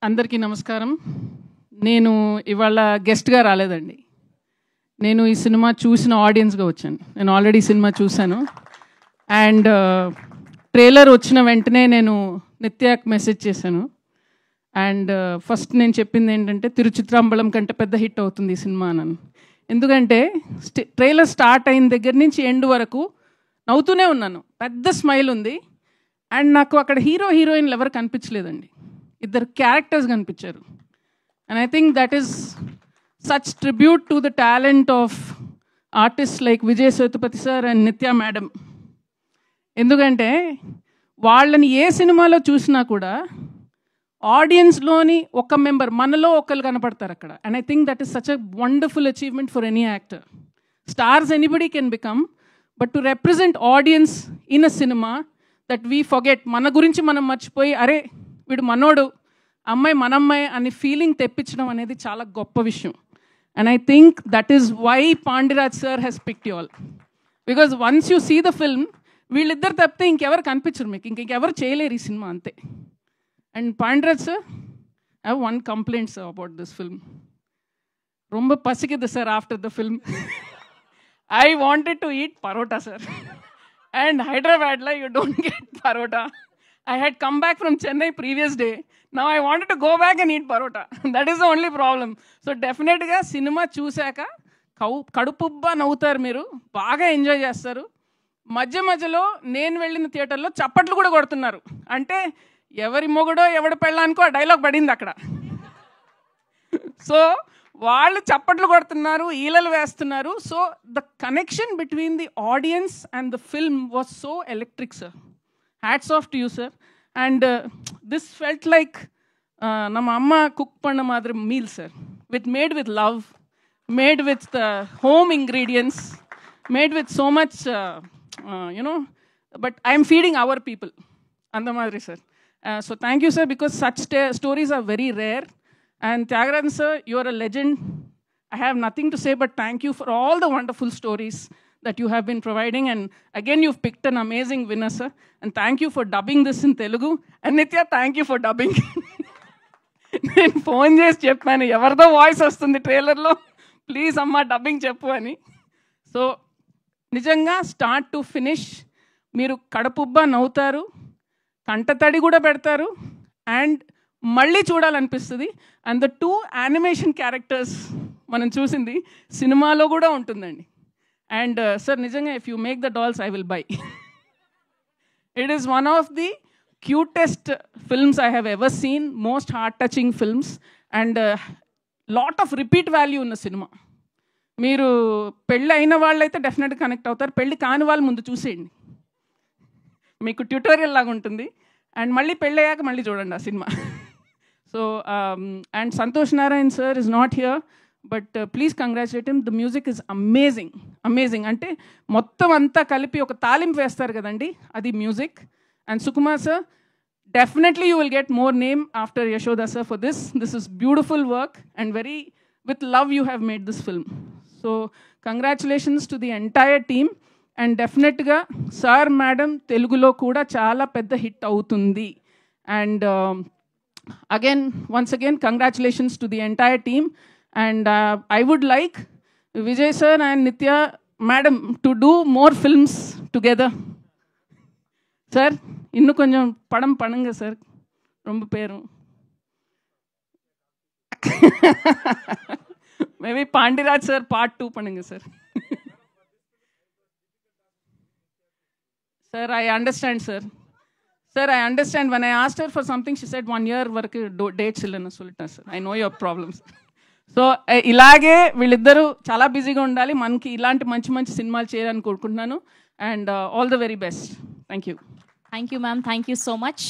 అందరికీ నమస్కారం. నేను ఇవాళ గెస్ట్గా రాలేదండి. నేను ఈ సినిమా చూసిన ఆడియన్స్గా వచ్చాను. నేను ఆల్రెడీ సినిమా చూశాను. అండ్ ట్రైలర్ వచ్చిన వెంటనే నేను నిత్యాకి మెసేజ్ చేశాను. అండ్ ఫస్ట్ నేను చెప్పింది ఏంటంటే తిరుచిత్రాంబలం కంటే పెద్ద హిట్ అవుతుంది ఈ సినిమా అని. ఎందుకంటే ట్రైలర్ స్టార్ట్ అయిన దగ్గర నుంచి ఎండ్ వరకు నవ్వుతూనే ఉన్నాను. పెద్ద స్మైల్ ఉంది. అండ్ నాకు అక్కడ హీరో హీరోయిన్లు ఎవరు కనిపించలేదండి. ఇద్దరు క్యారెక్టర్స్ కనిపించారు. And I think that is such tribute to the talent of artist like Vijay Sethupathi sir and నిత్య మేడం. ఎందుకంటే వాళ్ళని ఏ సినిమాలో చూసినా కూడా ఆడియన్స్లోని ఒక మెంబర్, మనలో ఒకరు కనపడతారు అక్కడ. And I think that is such a wonderful achievement for any actor. Stars anybody can become, but to represent audience in a cinema that we forget, మన గురించి మనం మర్చిపోయి అరే వీడు మనోడు, అమ్మాయి మనమ్మాయి అనే ఫీలింగ్ తెప్పించడం అనేది చాలా గొప్ప విషయం. And I think that is why Pandiraj sir has picked you all. Because once you see the film, వీళ్ళిద్దరు తప్పితే ఇంకెవరు కనిపించరు మీకు, ఇంకెవరు చేయలేరు ఈ సినిమా, అంతే. And Pandiraj sir, I have one complaint sir about this film. ரொம்ப பசிக்குது sir after the film. I wanted to eat parota, sir. And Hyderabad, like, you don't get parota. I had come back from Chennai previous day. Now I wanted to go back and eat parota. That is the only problem. So definitely cinema చూసాక కడుపుబ్బా నవ్వుతారు, మీరు బాగా enjoy చేస్తారు. మధ్య మధ్యలో నేను వెళ్ళిన థియేటర్లో చప్పట్లు కూడా కొడుతున్నారు. అంటే ఎవరి మొగుడో ఎవడి పెళ్ళానికో ఆ డైలాగ్ పడింది అక్కడ. సో వాళ్ళు చప్పట్లు కొడుతున్నారు, ఈలలు వేస్తున్నారు. So the connection between the audience and the film was so electric, sir. Hats off to you, sir. And this felt like ನಮ್ಮ ಅಮ್ಮ ಕುಕ್ ಪಣ್ಣ ಮಾದರಿ meal, sir. Made with love, made with home ingredients, made with so much you know, but I am feeding our people ಅಂದ ಮಾದರಿ, sir. So thank you, sir, because such stories are very rare. And Tyagarajan sir, you are a legend. I have nothing to say but thank you for all the wonderful stories that you have been providing. And again, you've picked an amazing winner, sir. And thank you for dubbing this in Telugu. And Nitya, thank you for dubbing. నేను phone చేసి చెప్పాను, ఎవరిదో voice వస్తుంది ట్రైలర్లో, please అమ్మా dubbing చెప్పు అని. So నిజంగా స్టార్ట్ టు ఫినిష్ మీరు కడుపుబ్బా నవ్వుతారు, కంటతడి కూడా పెడతారు, అండ్ మళ్ళీ చూడాలనిపిస్తుంది. అండ్ ద 2 యానిమేషన్ క్యారెక్టర్స్ మనం చూసింది సినిమాలో కూడా ఉంటుందండి. అండ్ సార్ నిజంగా if you make the dolls I will buy. It is one of the cutest films I have ever seen, most heart touching films, and lot of repeat value ఉన్న cinema. మీరు పెళ్ళి అయిన వాళ్ళైతే డెఫినెట్గా connect అవుతారు, పెళ్ళి కాని వాళ్ళు ముందు చూసేయండి, మీకు ట్యూటోరియల్ లాగా ఉంటుంది. అండ్ మళ్ళీ పెళ్ళి అయ్యాక మళ్ళీ చూడండి ఆ cinema. So, and Santosh Narayan sir is not here, but please congratulate him. The music is amazing, amazing. Ante mottam anta kalipi oka talimpu vestaru kadandi, adi music. And Sukumar sir, definitely you will get more name after Yashoda sir for this. This is beautiful work and very with love you have made this film. So congratulations to the entire team. And definitely ga sir madam Telugulo kuda chaala pedda hit avutundi. And again, once again, congratulations to the entire team. And I would like Vijay sir and Nitya madam to do more films together. Sir, innu konjam padam panunga, sir. Romba peru. Maybe Pandiraj sir part 2 panunga, sir. Sir, I understand, sir. Sir, I understand. When I asked her for something, she said 1 year వరకు dates ఇల్లని సొల్లిటా, sir. I know your problems. So ఇలాగే వీళ్ళిద్దరూ చాలా బిజీగా ఉండాలి, మనకి ఇలాంటి మంచి మంచి సినిమాలు చేయాలని కోరుకుంటున్నాను. And all the very best. Thank you. Thank you ma'am, thank you so much.